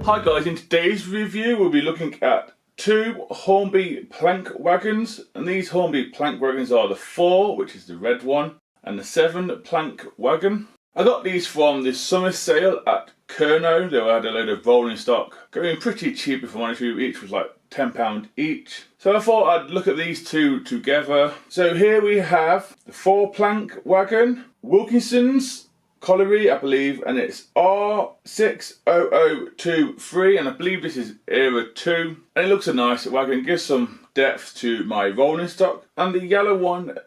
Hi guys, in today's review we'll be looking at two Hornby plank wagons, and these Hornby plank wagons are the 4, which is the red one, and the 7 plank wagon. I got these from the summer sale at KERNOW. They had a load of rolling stock, going pretty cheap if I'm honest with you. Each was like £10 each. So I thought I'd look at these two together. So here we have the 4 plank wagon, Wilkinson's colliery, I believe, and it's R60023, and I believe this is era 2, and it looks a nice wagon, gives some depth to my rolling stock. And the yellow one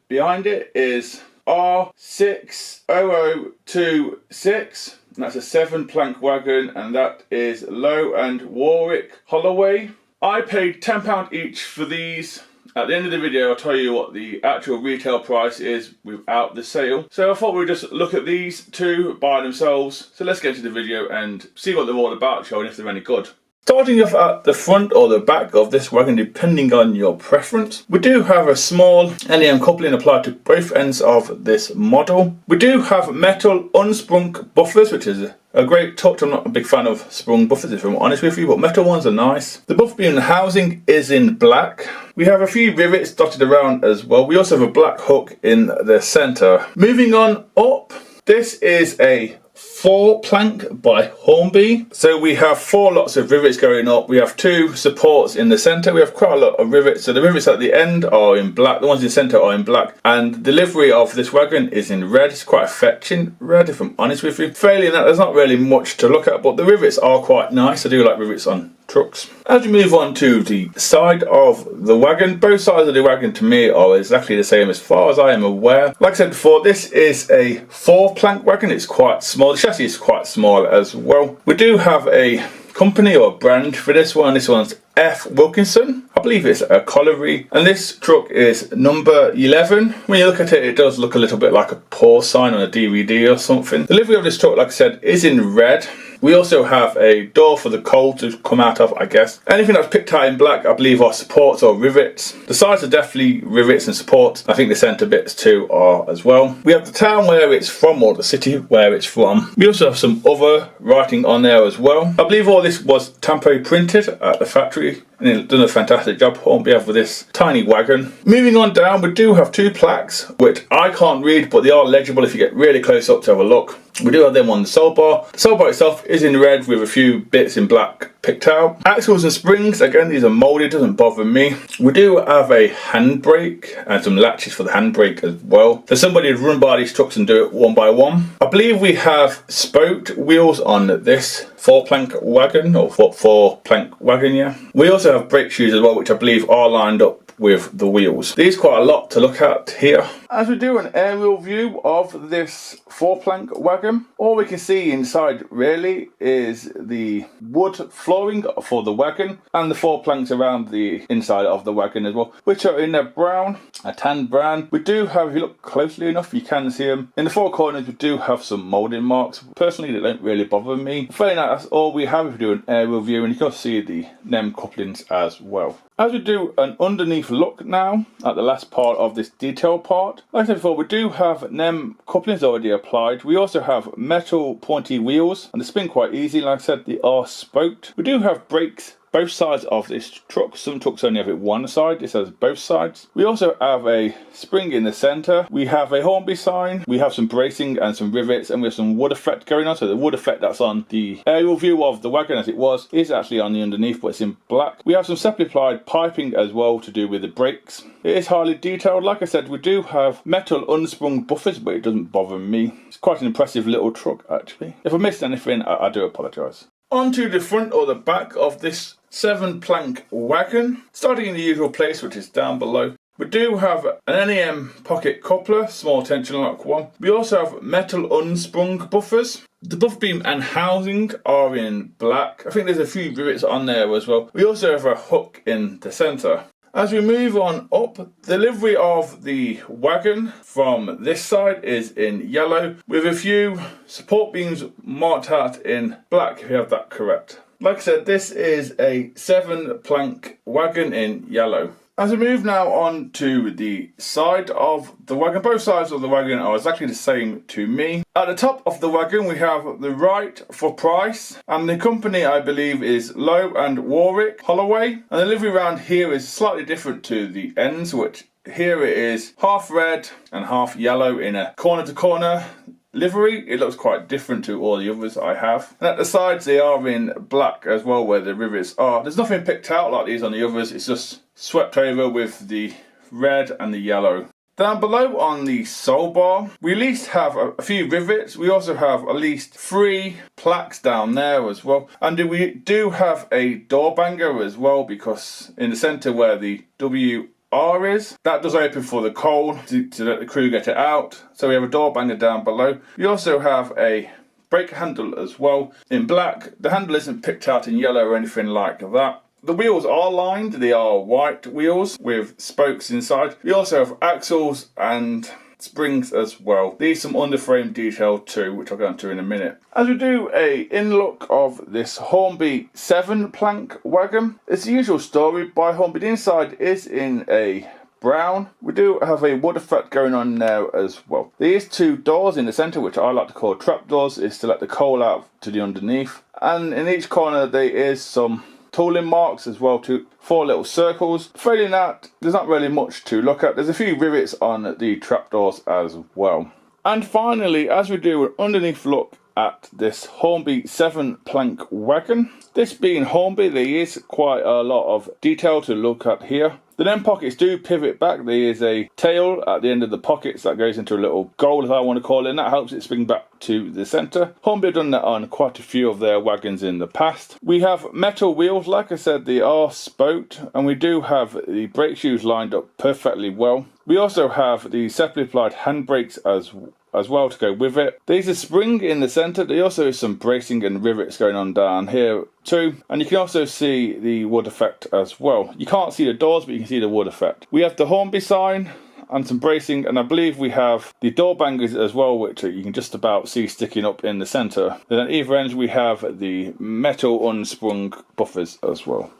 behind it is R60026, and that's a 7 plank wagon, and that is Low and Warwick Holloway. I paid £10 each for these. At the end of the video I'll tell you what the actual retail price is without the sale. So I thought we'd just look at these two by themselves. So let's get into the video and see what they're all about, showing if they're any good. Starting off at the front or the back of this wagon, depending on your preference, we do have a small NEM coupling applied to both ends of this model. We do have metal unsprung buffers, which is a great touch. I'm not a big fan of sprung buffers if I'm honest with you, but metal ones are nice. The buff beam housing is in black. We have a few rivets dotted around as well. We also have a black hook in the centre. Moving on up, this is a 4 plank by Hornby. So we have 4 lots of rivets going up. We have 2 supports in the centre. We have quite a lot of rivets. So the rivets at the end are in black. The ones in the centre are in black. And the livery of this wagon is in red. It's quite a fetching red if I'm honest with you. Failing that, there's not really much to look at, but the rivets are quite nice. I do like rivets on trucks. As we move on to the side of the wagon, both sides of the wagon to me are exactly the same as far as I am aware. Like I said before, this is a 4 plank wagon. It's quite small. The chassis is quite small as well. We do have a company or brand for this one. This one's F. Wilkinson. I believe it's a colliery, and this truck is number 11. When you look at it, it does look a little bit like a pause sign on a DVD or something. The livery of this truck, like I said, is in red. We also have a door for the coal to come out of, I guess. Anything that's picked out in black, I believe, are supports or rivets. The sides are definitely rivets and supports. I think the centre bits too are as well. We have the town where it's from, or the city where it's from. We also have some other writing on there as well. I believe all this was temporary printed at the factory, and it's done a fantastic job on behalf of this tiny wagon. Moving on down, we do have 2 plaques, which I can't read, but they are legible if you get really close up to have a look. We do have them on the soul bar. The soul bar itself is in red with a few bits in black picked out. Axles and springs, again, these are moulded, doesn't bother me. We do have a handbrake and some latches for the handbrake as well. So somebody would run by these trucks and do it one by one. I believe we have spoked wheels on this 4 plank wagon, or 4 plank wagon, yeah. We also have brake shoes as well, which I believe are lined up with the wheels. There's quite a lot to look at here. As we do an aerial view of this 4 plank wagon, all we can see inside really is the wood flooring for the wagon and the 4 planks around the inside of the wagon as well, which are in a brown, a tan brown. We do have, if you look closely enough, you can see them. In the 4 corners we do have some moulding marks. Personally, they don't really bother me. Failing that, that's all we have if we do an aerial view, and you can see the NEM couplings as well. As we do an underneath look now at the last part of this detail part, like I said before, we do have NEM couplings already applied. We also have metal pointy wheels, and they spin quite easy. Like I said, they are spoked. We do have brakes both sides of this truck. Some trucks only have it one side. This has both sides. We also have a spring in the centre. We have a Hornby sign. We have some bracing and some rivets, and we have some wood effect going on. So the wood effect that's on the aerial view of the wagon as it was is actually on the underneath, but it's in black. We have some separately applied piping as well to do with the brakes. It is highly detailed. Like I said, we do have metal unsprung buffers, but it doesn't bother me. It's quite an impressive little truck actually. If I missed anything, I do apologise. Onto the front or the back of this 7 plank wagon, starting in the usual place, which is down below. We do have an NEM pocket coupler, small tension lock one. We also have metal unsprung buffers. The buff beam and housing are in black. I think there's a few rivets on there as well. We also have a hook in the centre. As we move on up, the livery of the wagon from this side is in yellow, with a few support beams marked out in black, if you have that correct. Like I said, this is a 7 plank wagon in yellow. As we move now on to the side of the wagon, both sides of the wagon are exactly the same to me. At the top of the wagon we have the right for price, and the company I believe is Low and Warwick Holloway. And the livery around here is slightly different to the ends, which here it is half red and half yellow in a corner to corner livery. It looks quite different to all the others I have. And at the sides they are in black as well where the rivets are. There's nothing picked out like these on the others, it's just swept over with the red and the yellow. Down below on the sole bar we at least have a few rivets. We also have at least 3 plaques down there as well, and we do have a door banger as well, because in the centre where the WR is, that does open for the coal to let the crew get it out. So we have a door banger down below. We also have a brake handle as well in black. The handle isn't picked out in yellow or anything like that. The wheels are lined, they are white wheels with spokes inside. We also have axles and springs as well. These some underframe detail too, which I'll go into in a minute. As we do a in-look of this Hornby 7 plank wagon, it's the usual story by Hornby. The inside is in a brown. We do have a wood effect going on now as well. There is 2 doors in the centre, which I like to call trapdoors, is to let the coal out to the underneath. And in each corner there is some tooling marks as well, to 4 little circles. Failing that, there's not really much to look at. There's a few rivets on the trapdoors as well. And finally, as we do an underneath look at this Hornby 7 plank wagon, this being Hornby, there is quite a lot of detail to look at here. The end pockets do pivot back. There is a tail at the end of the pockets that goes into a little goal, as I want to call it, and that helps it spring back to the centre. Hornby have done that on quite a few of their wagons in the past. We have metal wheels, like I said, they are spoked, and we do have the brake shoes lined up perfectly well. We also have the separately applied handbrakes as well to go with it. There's a spring in the centre. There also is some bracing and rivets going on down here too, and you can also see the wood effect as well. You can't see the doors, but you can see the wood effect. We have the Hornby sign and some bracing, and I believe we have the door bangers as well, which you can just about see sticking up in the centre. Then at either end we have the metal unsprung buffers as well.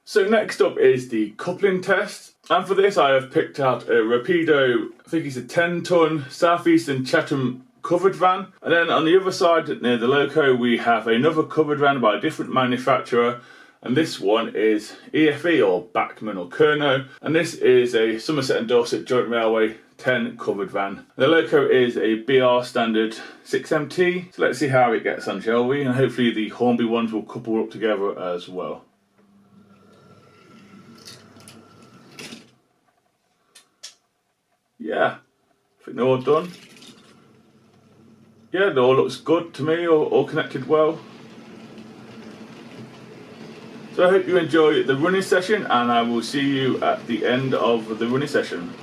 So next up is the coupling test, and for this I have picked out a Rapido, I think it's a 10-ton Southeastern Chatham covered van, and then on the other side near the loco we have another covered van by a different manufacturer, and this one is EFE or Bachmann or KERNOW, and this is a Somerset and Dorset Joint Railway 10 covered van. The loco is a BR standard 6MT, so let's see how it gets on, shall we, and hopefully the Hornby ones will couple up together as well. Yeah, I think they're all done. Yeah, it all looks good to me, all connected well. So I hope you enjoy the running session, and I will see you at the end of the running session.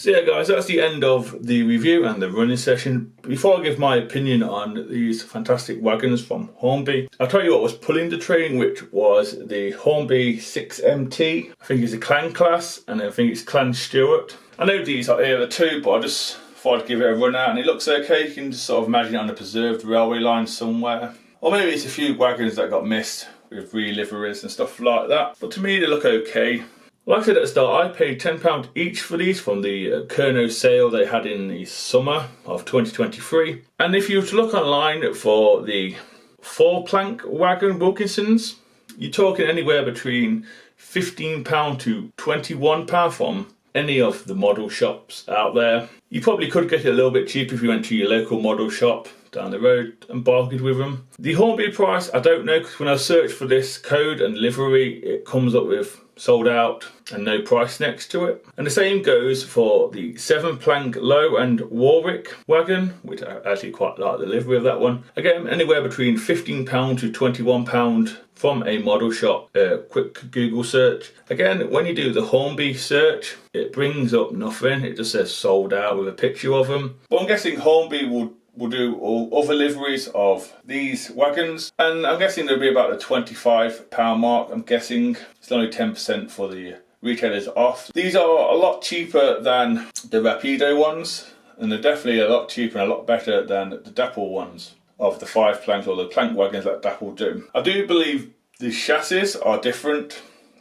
So yeah guys, that's the end of the review and the running session. Before I give my opinion on these fantastic wagons from Hornby, I'll tell you what was pulling the train, which was the Hornby 6MT. I think it's a clan class, and I think it's clan Stewart. I know these are era 2, but I just thought I'd give it a run out, and it looks okay. You can just sort of imagine it on a preserved railway line somewhere. Or maybe it's a few wagons that got missed with re-liveries and stuff like that. But to me, they look okay. Like I said at the start, I paid £10 each for these from the KERNOW sale they had in the summer of 2023. And if you were to look online for the 4-plank wagon Wilkinsons, you're talking anywhere between £15 to £21 from any of the model shops out there. You probably could get it a little bit cheaper if you went to your local model shop down the road and bargained with them. The Hornby price, I don't know, because when I search for this code and livery, it comes up with sold out and no price next to it. And the same goes for the 7-plank Low and Warwick wagon, which I actually quite like the livery of that one. Again, anywhere between £15 to £21 from a model shop. Quick Google search. Again, when you do the Hornby search, it brings up nothing. It just says sold out with a picture of them. But I'm guessing Hornby will do all other liveries of these wagons, and I'm guessing they'll be about the £25 mark. I'm guessing it's only 10% for the retailers off. These are a lot cheaper than the Rapido ones, and they're definitely a lot cheaper and a lot better than the Dapple ones of the 5 planks or the plank wagons that Dapple do. I do believe the chassis are different.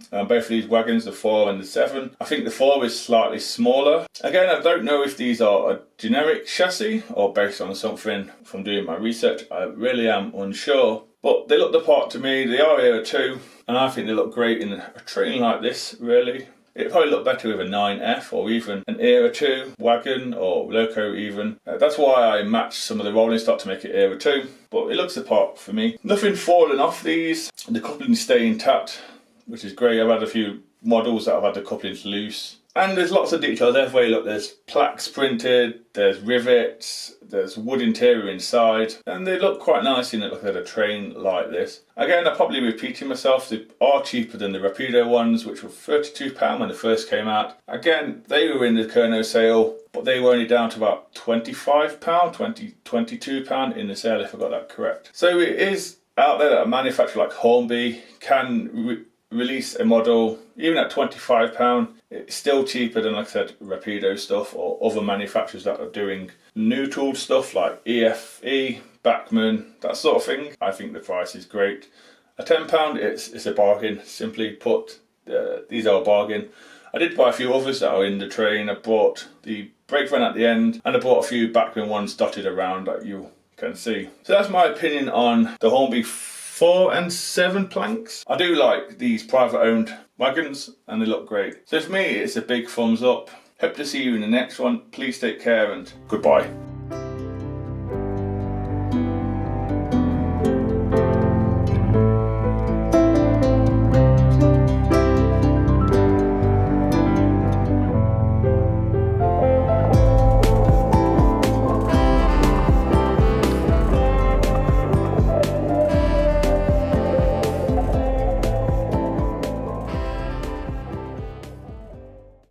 Both of these wagons, the 4 and the 7. I think the 4 is slightly smaller. Again, I don't know if these are a generic chassis or based on something from doing my research. I really am unsure. But they look the part to me. They are era 2, and I think they look great in a train like this, really. It'd probably look better with a 9F or even an era 2 wagon or loco even. That's why I matched some of the rolling stock to make it era 2. But it looks the part for me. Nothing falling off these. The couplings stay intact, which is great. I've had a few models that I've had the couplings loose. And there's lots of details everywhere. Look, there's plaques printed, there's rivets, there's wood interior inside, and they look quite nice in a train like this. Again, I'm probably repeating myself. They are cheaper than the Rapido ones, which were £32 when they first came out. Again, they were in the KERNOW sale, but they were only down to about £25, £22 in the sale, if I got that correct. So it is out there that a manufacturer like Hornby can release a model even at £25. It's still cheaper than, like I said, Rapido stuff or other manufacturers that are doing new tool stuff like EFE, Bachmann, that sort of thing. I think the price is great. At £10, it's a bargain. Simply put, these are a bargain. I did buy a few others that are in the train. I bought the brake van at the end, and I bought a few Bachmann ones dotted around that you can see. So that's my opinion on the Hornby 4 and 7 planks. I do like these private owned wagons and they look great. So for me, it's a big thumbs up. Hope to see you in the next one. Please take care and goodbye.